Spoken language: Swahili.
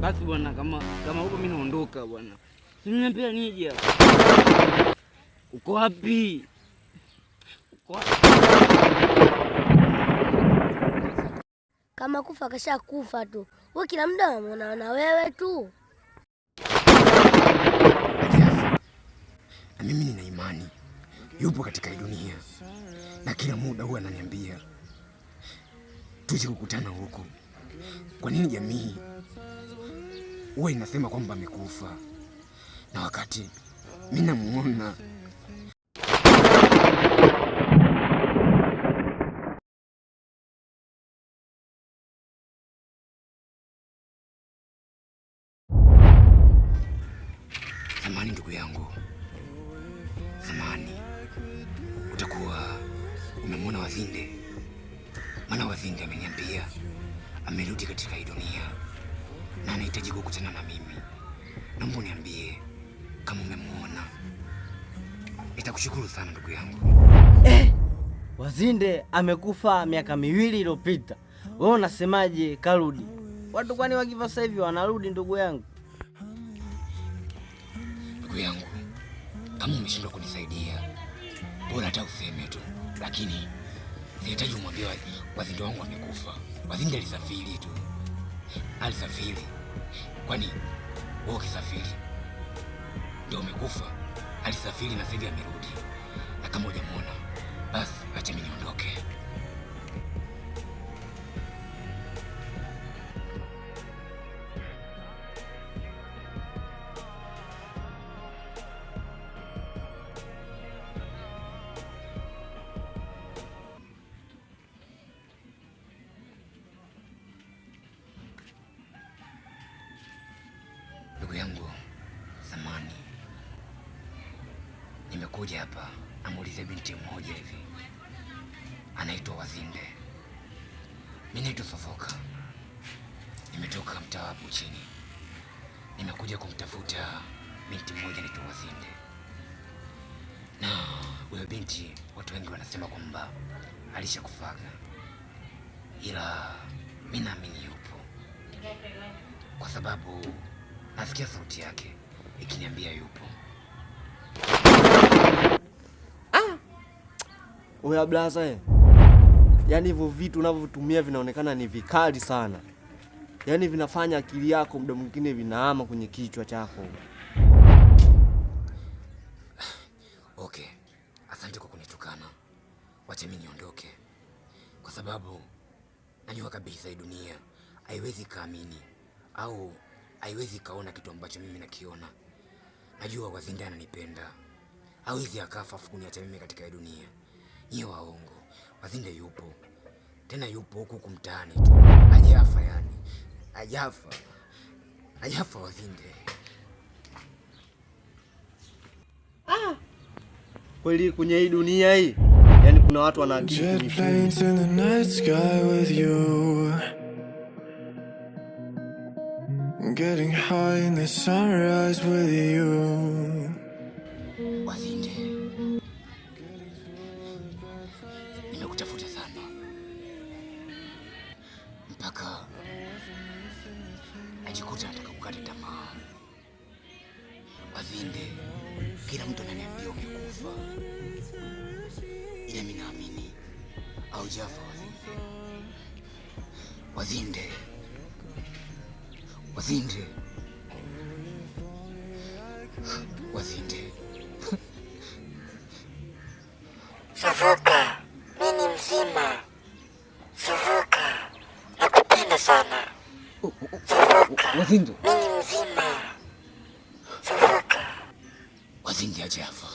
Basi bwana, kama huko mimi naondoka bwana. Simniambia nije. Uko wapi? Kama kufa kasha kufa tu. Wewe kila muda unaona na wewe tu. Na mimi nina imani yupo katika hii dunia, na kila muda huwa ananiambia tuje kukutana huko. Kwa nini jamii huwa inasema kwamba amekufa, na wakati mimi namuona? Samahani ndugu yangu, samahani. Utakuwa umemwona Wazinde? Maana Wazinde ameniambia amerudi katika hii dunia na anahitaji kukutana na mimi. Naomba uniambie kama umemwona. Nitakushukuru sana ndugu yangu. Wazinde amekufa miaka 2 iliyopita. Wewe unasemaje karudi? Watu kwani wakifa sasa hivi wanarudi ndugu yangu? Ndugu yangu, kama umeshindwa kunisaidia, bora hata useme tu, lakini sihitaji umwambie Wazinde wangu amekufa. Wazinde alisafiri tu. Alisafiri. Kwani wewe ukisafiri ndio umekufa? Alisafiri na sasa hivi amerudi. Na kama hujamuona, basi acha mimi niondoke. Ndugu yangu, samani. Nimekuja hapa amuulize binti mmoja hivi. Anaitwa Wazinde. Mimi naitwa Sofoka. Nimetoka mtaa hapo chini. Nimekuja kumtafuta binti mmoja anaitwa Wazinde. Na huyo binti watu wengi wanasema kwamba alishakufaga. Ila mimi naamini yupo. Kwa sababu nasikia sauti yake ikiniambia yupo. Oya blaza, yaani hivyo vitu unavyotumia vinaonekana ni vikali sana. Yaani vinafanya akili yako muda mwingine vinahama kwenye kichwa chako. Okay, asante kwa kunitukana. Wacha mimi niondoke. Kwa sababu najua kabisa hii dunia haiwezi kaamini au haiwezi kaona kitu ambacho mimi nakiona. Najua Wazinde ananipenda. Hawezi akafa afu kuniacha mimi katika hii dunia. Nyie waongo. Wazinde yupo. Tena yupo huku mtaani tu. Hajafa yani. Hajafa. Hajafa Wazinde. Kweli kwenye hii dunia hii, yani kuna watu wana akili. Getting high in the sunrise with you. Wazinde, nimekutafuta sana mpaka najikuta nataka kukata tamaa. Wazinde, kila mtu ananiambia umekufa, ila mimi naamini haujafa Wazinde. Wazinde. Wazinde. Sofoka, mimi ni mzima. Sofoka, nakupenda sana. Sofoka, Wazinde. mimi ni mzima. Sofoka. Wazinde hajafa.